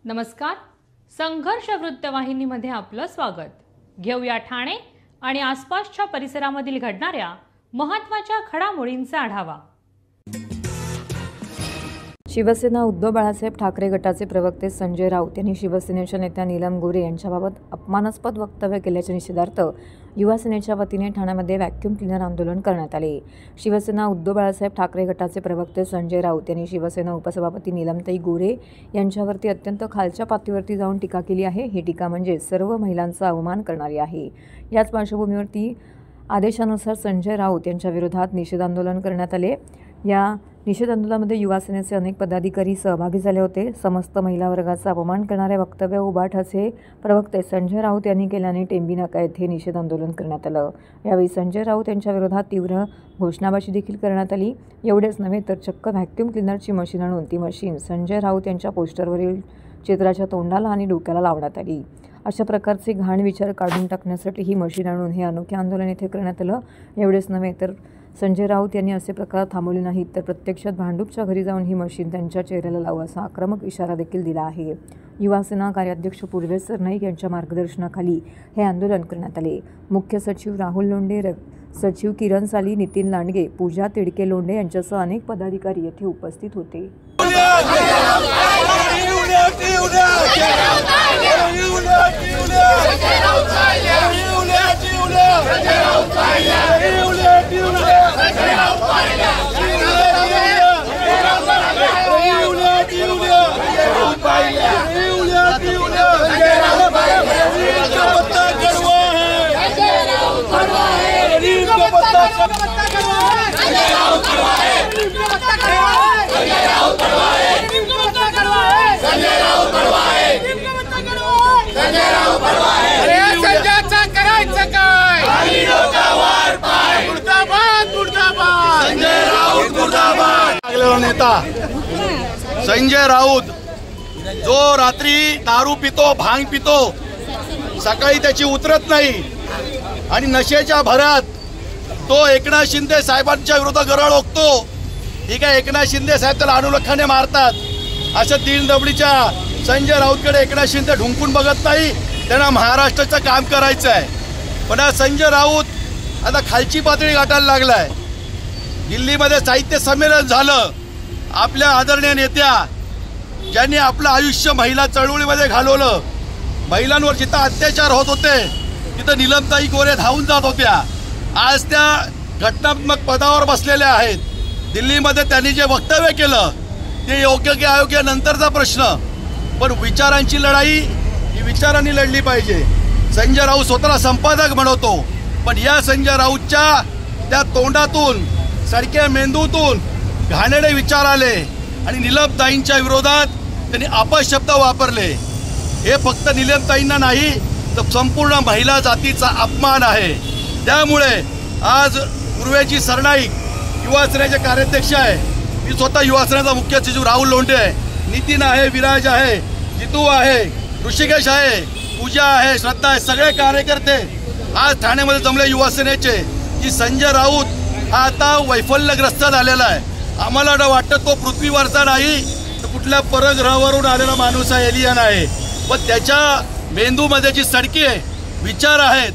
नमस्कार. संघर्ष वृत्तवाहिनीमध्ये आपलं स्वागत. घेऊया ठाणे आणि आसपासच्या परिसरामधील घडणाऱ्या महत्त्वाच्या घडामोडींचा आढावा. शिवसेना उद्धव बाळासाहेब ठाकरे गटाचे प्रवक्ते संजय राऊत यांनी शिवसेनेच्या नेत्या नीलम गोरे यांच्याबाबत अपमानास्पद वक्तव्य केल्याच्या निषेधार्थ युवा सेनेच्या वतीने ठाण्यामध्ये व्हॅक्यूम क्लीनर आंदोलन करण्यात आले. शिवसेना उद्धव बाळासाहेब ठाकरे गटाचे प्रवक्ते संजय राऊत यांनी शिवसेना उपसभापती नीलमताई गोरे यांच्यावरती अत्यंत खालच्या पातळीवरती जाऊन टीका केली आहे. ही टीका म्हणजे सर्व महिलांचा अवमान करणारी आहे. याच पार्श्वभूमीवरती आदेशानुसार संजय राऊत यांच्या विरोधात निषेध आंदोलन करण्यात आले. या निषेध आंदोलनामध्ये युवा सेनेचे अनेक पदाधिकारी सहभागी झाले होते. समस्त महिला वर्गाचा अपमान करणारे वक्तव्य उभाठाचे प्रवक्ते संजय राऊत यांनी केल्याने टेंबीनाका येथे निषेध आंदोलन करण्यात आलं. यावेळी संजय राऊत यांच्या विरोधात तीव्र घोषणाबाजी देखील करण्यात आली. एवढेच नव्हे तर चक्क व्हॅक्यूम क्लीनरची मशीन आणून ती मशीन संजय राऊत यांच्या पोस्टरवरील चित्राच्या तोंडाला आणि डोक्याला लावण्यात आली. अशा प्रकारचे घाण विचार काढून टाकण्यासाठी ही मशीन आणून हे अनोखे आंदोलन येथे करण्यात आलं. एवढेच नव्हे तर संजय राऊत यांनी असे प्रकार थांबवले नाहीत तर प्रत्यक्षात भांडूपच्या घरी जाऊन ही मशीन त्यांच्या चेहऱ्याला लावू असा आक्रमक इशारा देखील दिला आहे. युवा सेना कार्याध्यक्ष पूर्वेश सरनाईक यांच्या मार्गदर्शनाखाली हे आंदोलन करण्यात आले. मुख्य सचिव राहुल लोंढे, सचिव किरण साली, नितीन लांडगे, पूजा तिडके लोंढे यांच्यासह अनेक पदाधिकारी येथे उपस्थित होते. नेता संजय राऊत जो रात्री दारू पितो, भांग पितो, सकाळी त्याची उतरत नाही आणि नशेच्या भरात तो एकनाथ शिंदे साहेबांच्या विरोधात गरळ ओकतो. ठीक आहे, एकनाथ शिंदे साहेब त्याला अनुलक्षाने मारतात. अशा तीन दबडीच्या संजय राऊतकडे एकनाथ शिंदे ढुंकून बघत नाही. त्यांना महाराष्ट्राचं काम करायचं आहे. पण हा संजय राऊत आता खालची पातळी गाठायला लागलाय. दिल्लीमध्ये साहित्य संमेलन झालं. आपल्या आदरणीय नेत्या ज्यांनी आपलं आयुष्य महिला चळवळीमध्ये घालवलं, महिलांवर जिथं अत्याचार होत होते तिथं नीलमताई गोरे धावून जात होत्या. आज त्या घटनात्मक पदावर बसलेल्या आहेत. दिल्लीमध्ये त्यांनी जे वक्तव्य केलं ते योग्य की अयोग्य नंतरचा प्रश्न, पण विचारांची लढाई ही विचारांनी लढली पाहिजे. संजय राऊत स्वतःला संपादक म्हणवतो, पण या संजय राऊतच्या त्या तोंडातून, सडक्या मेंदूतून घाणेरडे विचार आले आणि नीलमताईंच्या विरोधात त्यांनी अपशब्द वापरले. हे फक्त नीलमताईंना नाही तर संपूर्ण महिला जातीचा अपमान आहे. त्यामुळे आज पूर्वेजी सरनाईक युवा सेनेचे कार्याध्यक्ष आहे, मी स्वतः युवा सेनेचा मुख्य सचिव राहुल लोंढे आहे, नितीन आहे, विराज आहे, जितू आहे, ऋषिकेश आहे, पूजा आहे, श्रद्धा आहे, सगळे कार्यकर्ते आज ठाण्यामध्ये जमले युवा सेनेचे की संजय राऊत हा आता वैफल्यग्रस्त झालेला आहे. आम्हाला वाटतं तो पृथ्वीवरचा नाही तर कुठल्या परग्रहावरून आलेला माणूस आहे, एलियन आहे. पण त्याच्या मेंदूमध्ये जी सडके विचार आहेत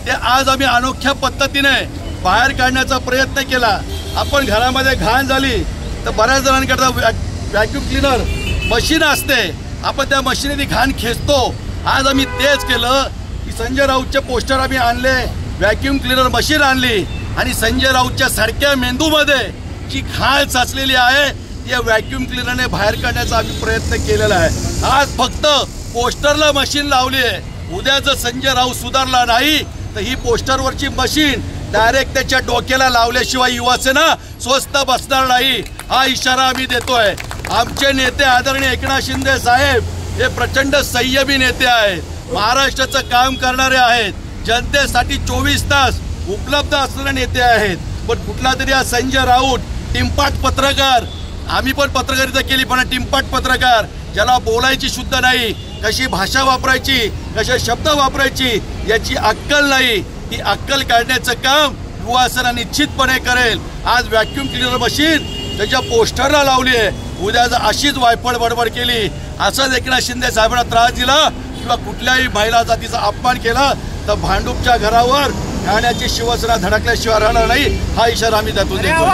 ते आज आम्ही अनोख्या पद्धतीने बाहेर काढण्याचा प्रयत्न केला. आपण घरामध्ये घाण झाली तर बऱ्याच जणांकरता व्हॅक्यूम क्लीनर मशीन असते, आपण त्या मशीनेने घाण खेचतो. आज आम्ही तेच केलं की संजय राऊतचे पोस्टर आम्ही आणले, व्हॅक्यूम क्लीनर मशीन आणली आणि संजय राऊतच्या सारख्या मेंदूमध्ये जी घाण साचलेली आहे या व्हॅक्यूम क्लीनरने बाहेर काढण्याचा आम्ही प्रयत्न केलेला आहे. आज फक्त पोस्टरला मशीन लावली आहे. उद्या जर संजय राऊत सुधारला नाही तर ही पोस्टरवरची मशीन डायरेक्ट त्याच्या डोक्याला लावल्याशिवाय युवा सेना स्वस्थ बसणार नाही, हा इशारा आम्ही देतोय. आमचे नेते आदरणीय एकनाथ शिंदे साहेब हे प्रचंड संयमी नेते आहेत, महाराष्ट्राचं काम करणारे आहेत, जनतेसाठी 24 तास उपलब्ध असणारे नेते आहेत. पण कुठला तरी हा संजय राऊत टिंपाट पत्रकार, आम्ही पण पत्रकारिता केली पण टिंपाट पत्रकार ज्याला बोलायची शुद्ध नाही, कशी भाषा वापरायची, कसे शब्द वापरायची याची अक्कल नाही, ती अक्कल काढण्याचं काम युवा सेना निश्चितपणे करेल. आज व्हॅक्यूम क्लीनर मशीन त्याच्या पोस्टरला लावली आहे. उद्या जर अशीच वायफळ बडबड केली, असंच एकनाथ शिंदे साहेबांना त्रास दिला किंवा कुठल्याही महिला जातीचा अपमान केला तर भांडूपच्या घरावर ठाण्याची शिवसेना धडकल्याशिवाय राहणार नाही, हा इशारा आम्ही त्यातून देतो.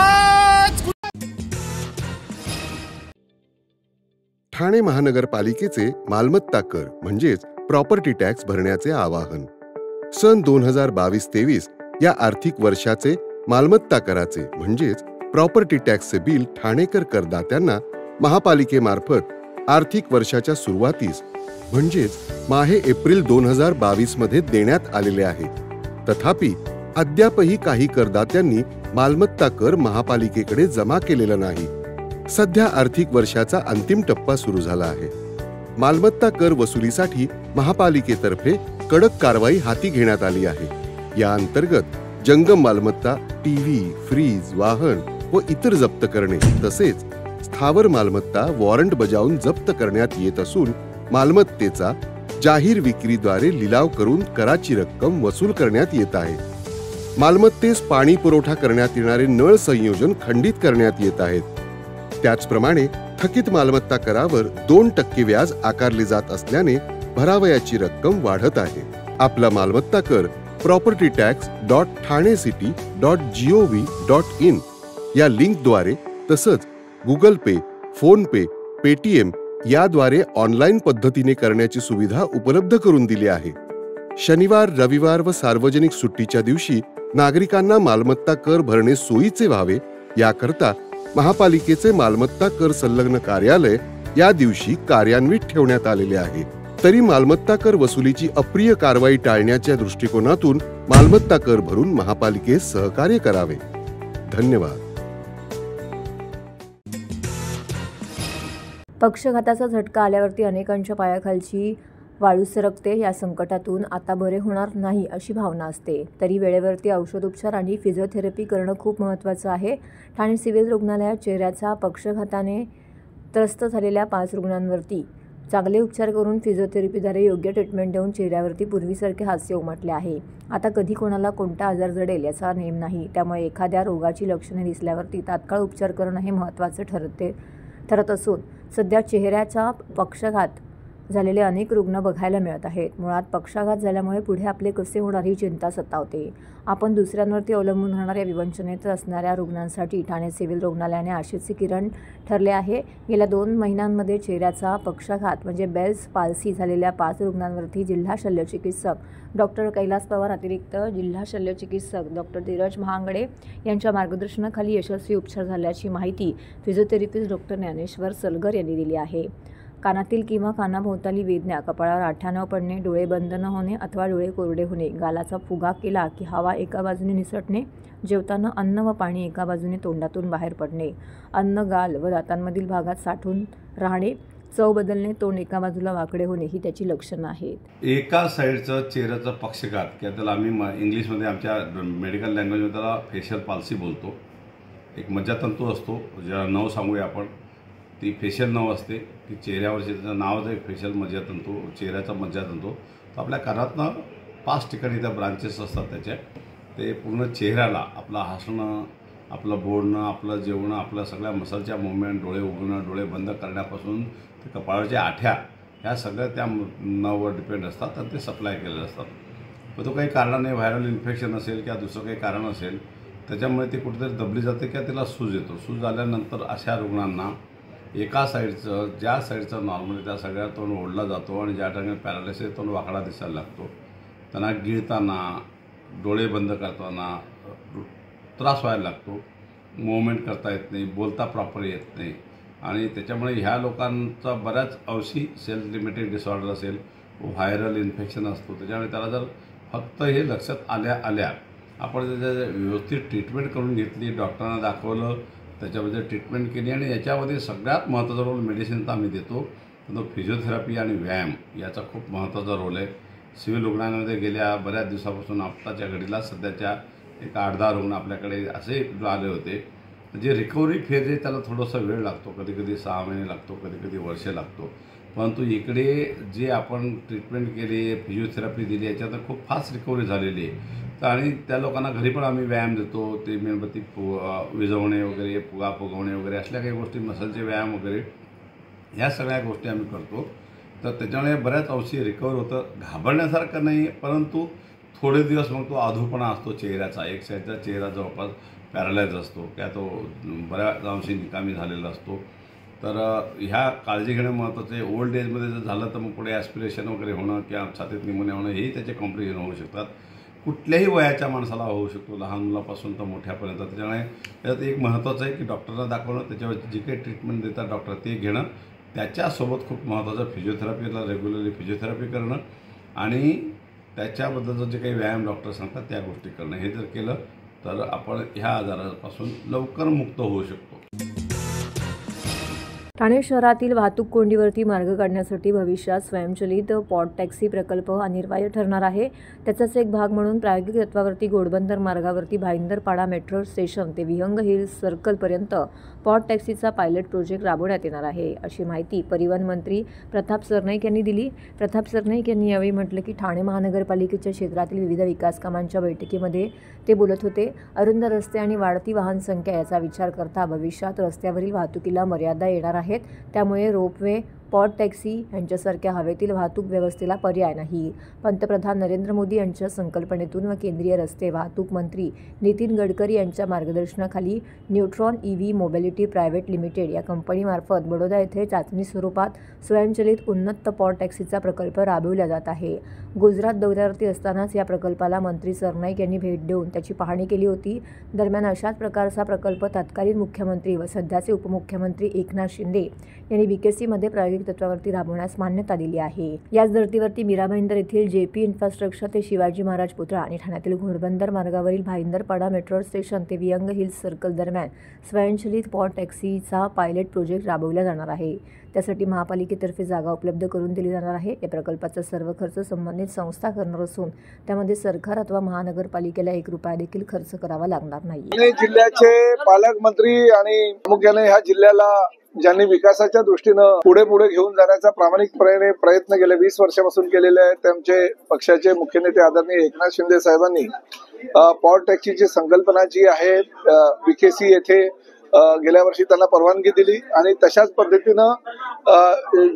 ठाणे महानगरपालिकेचे मालमत्ता कर म्हणजेच प्रॉपर्टी टॅक्स भरण्याचे आवाहन. सन 2022-23 या आर्थिक वर्षाचे मालमत्ता कराचे म्हणजेच प्रॉपर्टी टॅक्सचे बिल ठाणेकर करदात्यांना महापालिकेमार्फत आर्थिक वर्षाच्या सुरुवातीस म्हणजेच माहे एप्रिल 2022 मध्ये देण्यात आलेले आहे. तथापि अद्यापही काही करदात्यांनी मालमत्ता कर महापालिकेकडे जमा केलेला नाही. सध्या आर्थिक वर्षाचा अंतिम टप्पा सुरू झाला आहे. मालमत्ता कर वसुलीसाठी महापालिकेतर्फे कडक कारवाई हाती घेण्यात आली आहे. या अंतर्गत जंगम मालमत्ता, टीव्ही, फ्रीज, वाहन व इतर जप्त करणे तसेच स्थावर मालमत्ता वॉरंट बजावून जप्त करण्यात येत असून मालमत्तेचा जाहीर विक्रीद्वारे लिलाव करून कराची रक्कम वसूल करण्यात येत आहे. मालमत्तेस पाणी पुरवठा करण्यात येणारे नळ संयोजन खंडित करण्यात येत आहेत. त्याचप्रमाणे थकीत मालमत्ता करावर 2% व्याज आकारले जात असल्याने भरावयाची रक्कम वाढत आहे. आपला मालमत्ता कर propertytax.thanecity.gov.in या लिंकद्वारे तसंच गुगल पे, फोन पे, पेटीएम याद्वारे ऑनलाईन पद्धतीने करण्याची सुविधा उपलब्ध करून दिली आहे. शनिवार, रविवार व सार्वजनिक सुट्टीच्या दिवशी नागरिकांना मालमत्ता कर भरणे सोयीचे व्हावे याकरता महापालिकेचे मालमत्ता कर संलग्न कार्यालय या दिवशी कार्यान्वित ठेवण्यात आलेले आहे. तरी मालमत्ता कर वसुलीची अप्रिय कारवाई टाळण्याच्या दृष्टिकोनातून मालमत्ता कर भरून महापालिकेस सहकार्य करावे. धन्यवाद. पक्षघाताचा झटका आल्यावरती अनेकांच्या पायाखालची वाळू सरकते. या संकटातून आता बरे होणार नाही अशी भावना असते. तरी वेळेवरती औषधोपचार आणि फिजिओथेरपी करणं खूप महत्त्वाचं आहे. ठाणे सिव्हिल रुग्णालयात चेहऱ्याचा पक्षघाताने त्रस्त झालेल्या 5 रुग्णांवरती चांगले उपचार करून फिजिओथेरपीद्वारे योग्य ट्रीटमेंट देऊन चेहऱ्यावरती पूर्वीसारखे हास्य उमटले आहे. आता कधी कोणाला कोणता आजार जडेल याचा नेम नाही. त्यामुळे एखाद्या रोगाची लक्षणे दिसल्यावरती तात्काळ उपचार करणं हे महत्त्वाचं ठरत असून सध्या चेहऱ्याचा पक्षाघात झालेले अनेक रुग्ण बघायला मिळत आहेत. मुळात पक्षाघात झाल्यामुळे पुढे आपले कसे होणार ही चिंता सतावते. आपण दुसऱ्यांवरती अवलंबून राहणाऱ्या विवंचनेत असणाऱ्या रुग्णांसाठी ठाणे सिव्हिल रुग्णालयाने आशेचे किरण ठरले आहे. गेल्या 2 महिन्यांमध्ये चेहऱ्याचा पक्षाघात म्हणजे बेल्स पाल्सी झालेल्या 5 रुग्णांवरती जिल्हा शल्यचिकित्सक डॉक्टर कैलास पवार, अतिरिक्त जिल्हा शल्यचिकित्सक डॉक्टर धीरज महांगडे यांच्या मार्गदर्शनाखाली यशस्वी उपचार झाल्याची माहिती फिजिओथेरपिस्ट डॉक्टर ज्ञानेश्वर सलगर यांनी दिली आहे. कानातील किंवा कानाभोवताली वेदना, कपाळावर आठ्या न पडणे, डोळे बंद न होणे अथवा डोळे कोरडे होणे, गालाचा फुगा केला की हवा एका बाजूने निसटणे, जेवताना अन्न व पाणी एका बाजूने तोंडातून बाहेर पडणे, अन्न गाल व दातांमधील भागात साठून राहणे, चव बदलणे, तोंड एका बाजूला वाकडे होणे ही त्याची लक्षणं आहेत. एका साईडचं चेहऱ्याचा पक्षघात किंवा त्याला आम्ही इंग्लिशमध्ये आमच्या मेडिकल लँग्वेजमध्ये त्याला फेशियल पाल्सी बोलतो. एक मज्जातंतू असतो, ज्याला नव सांगूया आपण, ती फेशियल नव असते की चेहऱ्यावरची, त्याचं नावच आहे फेशियल मज्जातंतू, चेहऱ्याचा मज्जातंतू. तर आपल्या कानातनं 5 ठिकाणी त्या ब्रांचेस असतात त्याच्या. ते पूर्ण चेहऱ्याला आपलं हसणं, आपलं बोलणं, आपलं जेवणं, आपल्या सगळ्या मसलच्या मुवमेंट, डोळे उघडणं, डोळे बंद करण्यापासून ते कपाळाच्या आठ्या, ह्या सगळ्या त्या नववर डिपेंड असतात आणि ते सप्लाय केलेले असतात. पण तो काही कारणाने व्हायरल इन्फेक्शन असेल किंवा दुसरं काही कारण असेल त्याच्यामुळे ती कुठेतरी दबली जाते किंवा तिला सूज येतो. सूज झाल्यानंतर अशा रुग्णांना एका साईडचं, ज्या साईडचं नॉर्मली त्या सगळ्या तोंड ओढला जातो आणि ज्या ठिकाणी पॅरालिसिस तोंड वाकडा दिसायला लागतो, त्यांना गिळताना, डोळे बंद करताना त्रास व्हायला लागतो, मूवमेंट करता येत नाही, बोलता प्रॉपर येत नाही. आणि त्याच्यामुळे ह्या लोकांचा बऱ्याच अंशी सेल्फ लिमिटेड डिसऑर्डर असेल, व्हायरल इन्फेक्शन असतो. त्याच्यामुळे त्याला जर फक्त हे लक्षात आल्या आपण त्याच्या व्यवस्थित ट्रीटमेंट करून घेतली, डॉक्टरांना दाखवलं, त्याच्यामध्ये ट्रीटमेंट केली आणि याच्यामध्ये सगळ्यात महत्त्वाचा रोल मेडिसिनचा आम्ही देतो. तो फिजिओथेरपी आणि व्यायाम याचा खूप महत्त्वाचा रोल आहे. सिव्हिल रुग्णालयामध्ये गेल्या बऱ्याच दिवसापासून आत्ताच्या घडीला सध्याच्या एक 8-10 रुग्ण आपल्याकडे असे आले होते. जे रिकव्हरी फेज आहे त्याला थोडासा वेळ लागतो, कधी कधी 6 महिने लागतो, कधी कधी वर्ष लागतो. परंतु इकडे जे आपण ट्रीटमेंट केली, फिजिओथेरपी दिली, याच्यात खूप फास्ट रिकव्हरी झालेली आहे. तर आणि त्या लोकांना घरी पण आम्ही व्यायाम देतो, ते मेणबत्ती विझवणे वगैरे, फुगा फुगवणे वगैरे असल्या काही गोष्टी, मसलचे व्यायाम वगैरे ह्या सगळ्या गोष्टी आम्ही करतो. तर त्याच्यामुळे बऱ्याच अंशी रिकवर होतं. घाबरण्यासारखं नाही, परंतु थोडे दिवस मग तो अधूपणा असतो चेहऱ्याचा, एक साईडचा चेहरा जवळपास पॅरालाइज असतो किंवा तो बऱ्याच अंशी निकामी झालेला असतो. तर ह्या काळजी घेणं महत्त्वाचं आहे. ओल्ड एजमध्ये जर झालं तर मग पुढे ॲस्पिरेशन वगैरे होणं किंवा छातीत निमोनिया होणं हेही त्याचे कॉम्प्लिकेशन होऊ शकतात. कुठल्याही वयाच्या माणसाला होऊ शकतो, लहान मुलापासून तर मोठ्यापर्यंत. त्याच्यामुळे त्यात एक महत्त्वाचं आहे की डॉक्टरला दाखवणं, त्याच्यावर जी काही ट्रीटमेंट देतात डॉक्टर ते घेणं, त्याच्यासोबत खूप महत्त्वाचं फिजिओथेरपीला रेग्युलरली फिजिओथेरपी करणं आणि त्याच्याबद्दलचं जे काही व्यायाम डॉक्टर सांगतात त्या गोष्टी करणं. हे जर केलं तर आपण ह्या आजारापासून लवकर मुक्त होऊ शकतो. ठाणे शहरातील वाहतूक कोंडीवरती मार्ग काढण्यासाठी भविष्यात स्वयंचलित पॉड टॅक्सी प्रकल्प अनिवार्य ठरणार आहे. त्याचाच एक भाग म्हणून प्रायोगिक तत्वावरती घोडबंदर मार्गावरती भाईंदरपाडा मेट्रो स्टेशन ते विहंग हिल्स सर्कलपर्यंत पॉड टॅक्सीचा पायलट प्रोजेक्ट राबवण्यात येणार आहे, अशी माहिती परिवहन मंत्री प्रताप सरनाईक यांनी दिली. प्रताप सरनाईक यांनी यावेळी म्हटलं की ठाणे महानगरपालिकेच्या क्षेत्रातील विविध विकास कामांच्या बैठकीमध्ये ते बोलत होते. अरुंद रस्ते आणि वाढती वाहन संख्या याचा विचार करता भविष्यात रस्त्यावरील वाहतुकीला मर्यादा येणार आहेत. त्यामुळे रोपवे, पॉड टॅक्सी यांच्यासारख्या हवेतील वाहतूक व्यवस्थेला पर्याय नाही. पंतप्रधान नरेंद्र मोदी यांच्या संकल्पनेतून व केंद्रीय रस्ते वाहतूक मंत्री नितीन गडकरी यांच्या मार्गदर्शनाखाली neutron EV mobility private limited या कंपनीमार्फत बडोदा येथे चाचणी स्वरूपात स्वयंचलित उन्नत पॉड टॅक्सीचा प्रकल्प राबविला जात आहे. गुजरात दौऱ्यावरती असतानाच या प्रकल्पाला मंत्री सरनाईक यांनी भेट देऊन त्याची पाहणी केली होती. दरम्यान अशाच प्रकारचा प्रकल्प तत्कालीन मुख्यमंत्री व सध्याचे उपमुख्यमंत्री एकनाथ शिंदे यांनी BKC प्रायोगिक तत्वावरती राबवण्यास मान्यता दिली आहे. याच धर्तीवरती मीरा भाईंदर येथील JP इन्फ्रास्ट्रक्चर ते शिवाजी महाराज पुतळा आणि ठाण्यातील घोडबंदर मार्गावरील भाईंदरपाडा मेट्रो स्टेशन ते विहंग हिल्स सर्कल दरम्यान स्वयंचलित पॉड टॅक्सीचा पायलट प्रोजेक्ट राबवला जाणार आहे. त्यासाठी महापालिकेतर्फे जागा उपलब्ध करून दिली जाणार आहे. या प्रकल्पाचा सर्व खर्च संबंधित संस्था करणार असून त्यामध्ये सरकार अथवा महानगरपालिकेला ₹1 देखील खर्च करावा लागणार नाही. जिल्ह्याचे पालकमंत्री आणि प्रामुख्याने ह्या जिल्ह्याला ज्यांनी विकासाच्या दृष्टीनं पुढे घेऊन जाण्याचा प्रामाणिकपणे प्रयत्न गेले 20 वर्षापासून केलेले आहेत, त्यांचे पक्षाचे मुख्य नेते आदरणीय एकनाथ शिंदे साहेबांनी पॉड टॅक्सीची संकल्पना जी आहे BKC येथे गेल्या वर्षी त्यांना परवानगी दिली आणि तशाच पद्धतीनं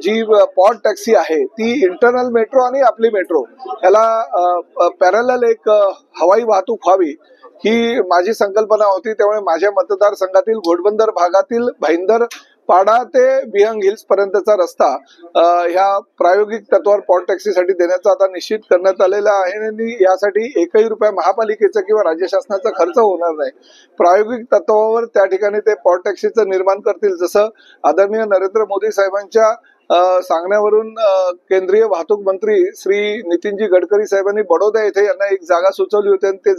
जी पॉड टॅक्सी आहे ती इंटरनल मेट्रो आणि आपली मेट्रो याला पॅरलल एक हवाई वाहतूक व्हावी ही माझी संकल्पना होती. त्यामुळे माझ्या मतदारसंघातील घोडबंदर भागातील भाईंदरपाडा ते विहंग हिल्स पर्यंतचा रस्ता ह्या प्रायोगिक तत्वावर पॉड टॅक्सीसाठी देण्याचा आता निश्चित करण्यात आलेला आहे आणि यासाठी ₹1 महापालिकेचा किंवा राज्य शासनाचा खर्च होणार नाही. प्रायोगिक तत्वावर त्या ठिकाणी ते पॉड टॅक्सीचं निर्माण करतील. जसं आदरणीय नरेंद्र मोदी साहेबांच्या सांगण्यावरून केंद्रीय वाहतूक मंत्री श्री नितीनजी गडकरी साहेबांनी बडोदा येथे यांना एक जागा सुचवली होती आणि ते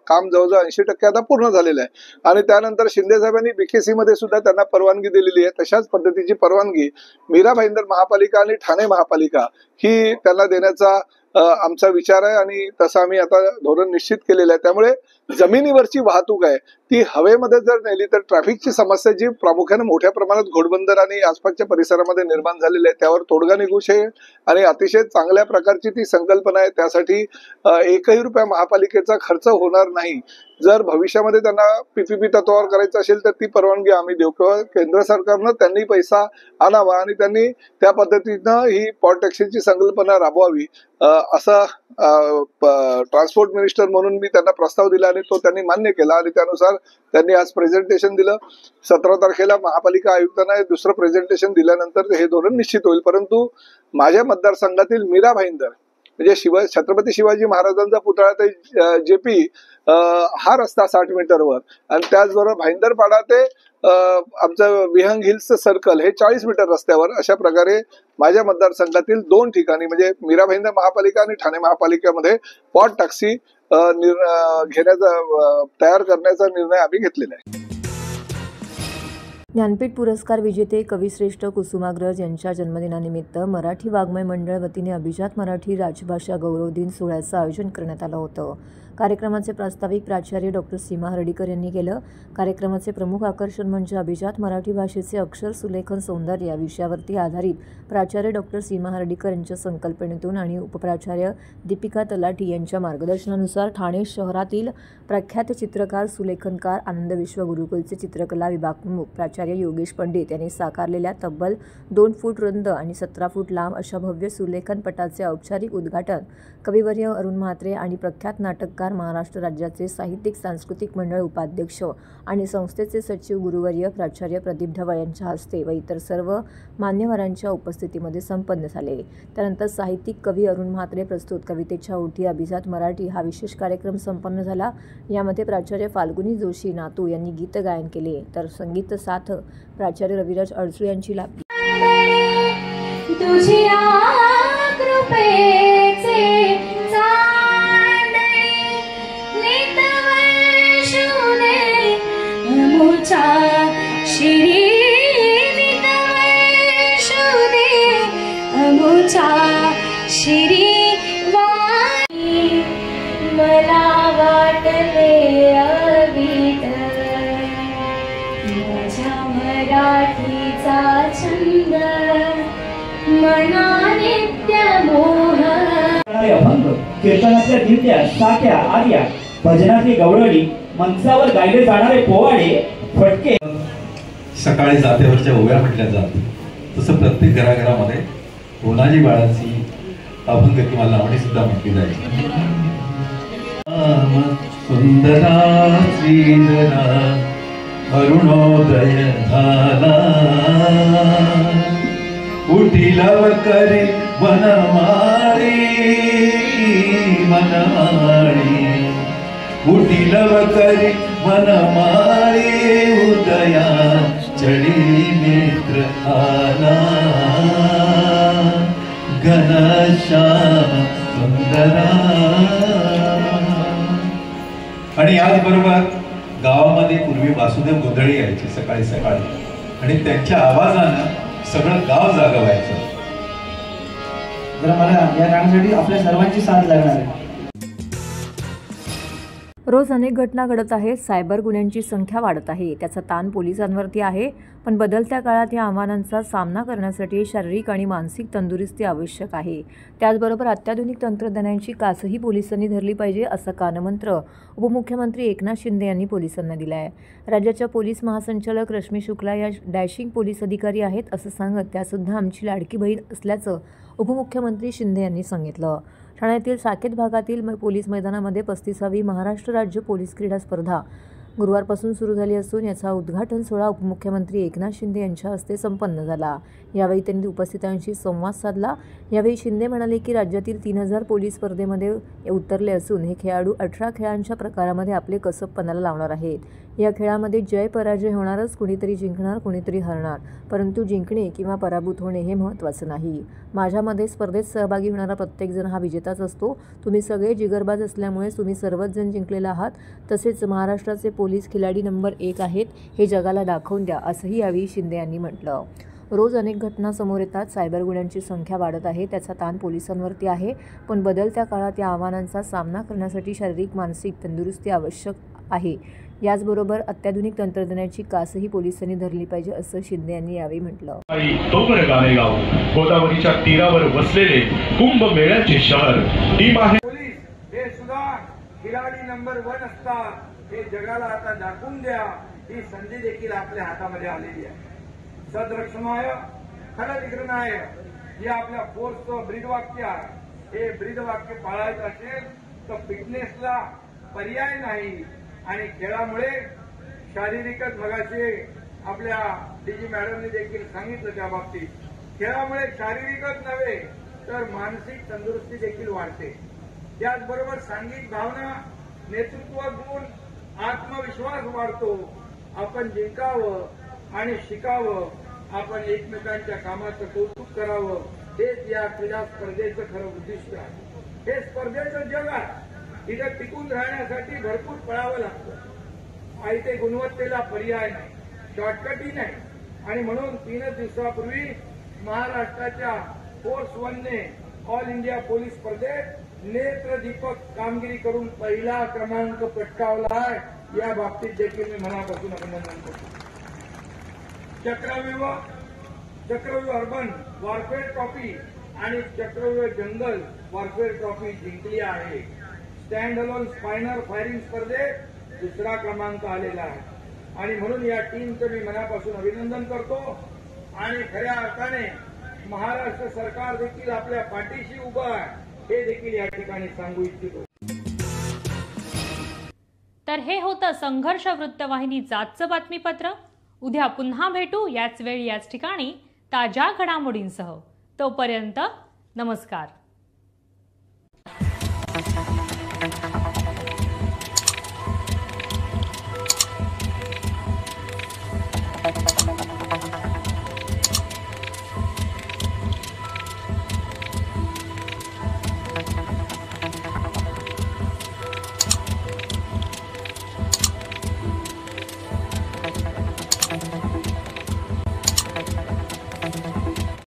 काम जवळजवळ 80% आता पूर्ण झालेलं आहे आणि त्यानंतर शिंदे साहेबांनी BKC मध्ये सुद्धा त्यांना परवानगी दिलेली आहे. तशाच पद्धतीची परवानगी मीरा भाईंदर महापालिका आणि ठाणे महापालिका ही त्यांना देण्याचा आमचा विचार आहे आणि तसं आम्ही आता धोरण निश्चित केलेलं आहे. त्यामुळे जमिनीवरची वाहतूक आहे ती हवेमध्ये जर नेली तर ट्रॅफिकची समस्या जी प्रामुख्याने मोठ्या प्रमाणात घोडबंदर आणि आसपासच्या परिसरामध्ये निर्माण झालेली आहे त्यावर तोडगा निघू शकेल आणि अतिशय चांगल्या प्रकारची ती संकल्पना आहे. त्यासाठी ₹1 महापालिकेचा खर्च होणार नाही. जर भविष्यामध्ये त्यांना PPP तत्वावर करायचं असेल तर ती परवानगी आम्ही देऊ किंवा केंद्र सरकारनं त्यांनी पैसा आणावा आणि त्यांनी त्या पद्धतीनं ही पॉड टॅक्सीची संकल्पना राबवावी असं ट्रान्सपोर्ट मिनिस्टर म्हणून मी त्यांना प्रस्ताव दिला आणि तो त्यांनी मान्य केला आणि त्यानुसार त्यांनी आज प्रेझेंटेशन दिलं. 17 तारखेला महापालिका आयुक्तांना दुसरं प्रेझेंटेशन दिल्यानंतर हे धोरण निश्चित होईल. परंतु माझ्या मतदारसंघातील मीरा भाईंदर म्हणजे छत्रपती शिवाजी महाराजांचा पुतळा ते JP हा रस्ता 60 मीटरवर आणि त्याचबरोबर भाईंदरपाडा ते आमचं विहंग हिल्स सर्कल हे 40 मीटर रस्त्यावर अशा प्रकारे माझ्या मतदारसंघातील 2 ठिकाणी म्हणजे मीरा भाईंदर महापालिका आणि ठाणे महापालिकेमध्ये पॉड टॅक्सी तयार करण्याचा निर्णय आम्ही घेतलेला आहे. ज्ञानपीठ पुरस्कार विजेते कविश्रेष्ठ कुसुमाग्रज यांच्या जन्मदिनानिमित्त मराठी वाङ्मय मंडळ वतीने अभिजात मराठी राजभाषा गौरव दिन सोहळ्याचं आयोजन करण्यात आलं होतं. कार्यक्रमाचे प्रास्ताविक प्राचार्य डॉक्टर सीमा हर्डीकर यांनी केलं. कार्यक्रमाचे प्रमुख आकर्षण म्हणजे अभिजात मराठी भाषेचे अक्षर सुलेखन सौंदर्य या विषयावरती आधारित प्राचार्य डॉक्टर सीमा हर्डीकर यांच्या संकल्पनेतून आणि उपप्राचार्य दीपिका तलाठी यांच्या मार्गदर्शनानुसार ठाणे शहरातील प्रख्यात चित्रकार सुलेखनकार आनंद विश्व गुरुकुलचे चित्रकला विभाग प्रमुख प्राचार्य योगेश पंडित यांनी साकारलेल्या तब्बल 2 फूट रुंद आणि 17 फूट लांब अशा भव्य सुलेखन पटाचे औपचारिक उद्घाटन कविवर्य अरुण म्हात्रे आणि प्रख्यात नाटककार महाराष्ट्र राज्याचे साहित्यिक सांस्कृतिक मंडळ उपाध्यक्ष आणि संस्थेचे सचिव गुरुवर्य प्राचार्य प्रदीप ढवळ यांच्या हस्ते व इतर सर्व मान्यवरांच्या उपस्थितीमध्ये संपन्न झाले. त्यानंतर साहित्यिक कवी अरुण म्हात्रे प्रस्तुत कवितेच्या ओठी अभिजात मराठी हा विशेष कार्यक्रम संपन्न झाला. यामध्ये प्राचार्य फाल्गुनी जोशी नातू यांनी गीत गायन केले तर संगीत साथ प्राचार्य रविराज अडसूळ यांची लाभली. मला वाटले अविट माझ्या मराठीचा छंद मना नित्य मोह. अभंग कीर्तनातल्या दिंड्या साख्या आर्या भजनातली गवळणी मंचावर गायले जाणारे पोवाडे फटके. सकाळी जातेवरच्या ओव्या म्हटल्या जात तसं प्रत्येक घराघरामध्ये कोणाची बाळाची अभंग किंवा लावणी सुद्धा म्हटली जायची. सुंदरा श्रीधरा अरुणोदय झाला उठीला करे वनमाळी उठीला करे वनमाळी उदया चढी नेत्र आला घनश्याम सुंदरा. आणि याचबरोबर गावामध्ये पूर्वी वासुदेव गोंधळी यायचे सकाळी सकाळी आणि त्यांच्या आवाजानं सगळं गाव जागं व्हायचं. तर मला या गाण्यासाठी आपल्या सर्वांची साथ लागणार आहे. रोज अनेक घटना घडत आहेत. सायबर गुन्ह्यांची संख्या वाढत आहे. त्याचा ताण पोलिसांवरती आहे. पण बदलत्या काळात या आव्हानांचा सामना करण्यासाठी शारीरिक आणि मानसिक तंदुरुस्ती आवश्यक आहे. त्याचबरोबर अत्याधुनिक तंत्रज्ञानाची कासही पोलिसांनी धरली पाहिजे असा कानमंत्र उपमुख्यमंत्री एकनाथ शिंदे यांनी पोलिसांना दिला आहे. राज्याच्या पोलीस महासंचालक रश्मी शुक्ला या डॅशिंग पोलीस अधिकारी आहेत असं सांगत त्यासुद्धा आमची लाडकी बहीण असल्याचं उपमुख्यमंत्री शिंदे यांनी सांगितलं. ठाण्यातील साकेत भागातील पोलीस मैदानामध्ये 35वी महाराष्ट्र राज्य पोलीस क्रीडा स्पर्धा गुरुवारपासून सुरू झाली असून याचा उद्घाटन सोहळा उपमुख्यमंत्री एकनाथ शिंदे यांच्या हस्ते संपन्न झाला. यावेळी त्यांनी उपस्थितांशी संवाद साधला. यावेळी शिंदे म्हणाले की राज्यातील 3000 पोलीस स्पर्धेमध्ये उतरले असून हे खेळाडू 18 खेळांच्या प्रकारामध्ये आपले कसब पणाला लावणार आहेत. या खेळामध्ये जय पराजय होणारच. कुणीतरी जिंकणार कुणीतरी हरणार, परंतु जिंकणे किंवा पराभूत होणे हे महत्त्वाचं नाही. माझ्यामध्ये स्पर्धेत सहभागी होणारा प्रत्येकजण हा विजेताच असतो. तुम्ही सगळे जिगरबाज असल्यामुळे तुम्ही सर्वच जण जिंकलेला आहात. तसेच महाराष्ट्राचे पोलीस खिलाडी नंबर 1 आहेत हे जगाला दाखवून द्या असंही यावेळी शिंदे यांनी म्हटलं. रोज अनेक घटना समोर येतात. सायबर गुन्ह्यांची संख्या वाढत आहे. त्याचा ताण पोलिसांवरती आहे. पण बदलत्या काळात या आव्हानांचा सामना करण्यासाठी शारीरिक मानसिक तंदुरुस्ती आवश्यक आहे. याचबरोबर अत्याधुनिक तंत्रज्ञानाची कासही पोलिसांनी धरली पाहिजे असं शिंदे यांनी यावेळी म्हटलं. गाणे गाव गोदावरीच्या तीरावर वसलेले कुंभमेळ्याचे शहर टीम आहे. पोलीस हे सुद्धा खिलाडी नंबर 1 असतात. हे जगाला आता दाखवून द्या. ही संधी देखील आपल्या हातामध्ये आलेली आहे. सदरक्षणाय खडविग्रहणाय हे आपल्या फोर्सचं ब्रीदवाक्य आहे. हे ब्रीदवाक्य पाळायचं असेल तर फिटनेसला पर्याय नाही. आणि खेळामुळे शारीरिकच मगाशी आपल्या डीजी मॅडमने देखील सांगितलं त्या बाबतीत. खेळामुळे शारीरिकच नव्हे तर मानसिक तंदुरुस्ती देखील वाढते. त्याचबरोबर सांघिक भावना, नेतृत्व गुण, आत्मविश्वास वाढतो. आपण जिंकावं आणि शिकावं. आपण एकमेकांच्या कामाचं कौतुक करावं. हेच या क्रीडा स्पर्धेचं खरं उद्दिष्ट आहे. हे स्पर्धेचं जग आहे. इथं टिकून राहण्यासाठी भरपूर पळावं लागतं. आयते गुणवत्तेला पर्याय नाही, शॉर्टकटही नाही. आणि म्हणून 3 दिवसापूर्वी महाराष्ट्राच्या फोर्स 1ने ऑल इंडिया पोलीस स्पर्धेत नेत्रदीपक कामगिरी करून पहिला क्रमांक पटकावला आहे, या बाबतीत देखील मी मनापासून अभिनंदन करतो. चक्रव्यूह अर्बन वॉरफेअर ट्रॉफी आणि चक्रव्यूह जंगल वॉरफेअर ट्रॉफी जिंकली आहे. स्टँड अलोन स्पायनर फायरिंग स्पर्धेत दुसरा क्रमांक आलेला आहे आणि म्हणून या टीमचं मी मनापासून अभिनंदन करतो. आणि खऱ्या अर्थाने महाराष्ट्र सरकार देखील आपल्या पाठीशी उभं आहे, हे देखील या ठिकाणी सांगू इच्छितो. तर हे होतं संघर्ष वृत्तवाहिनीचं आजचं बातमीपत्र. उद्या पुन्हा भेटू याच वेळी याच ठिकाणी ताज्या घडामोडींसह. तोपर्यंत नमस्कार.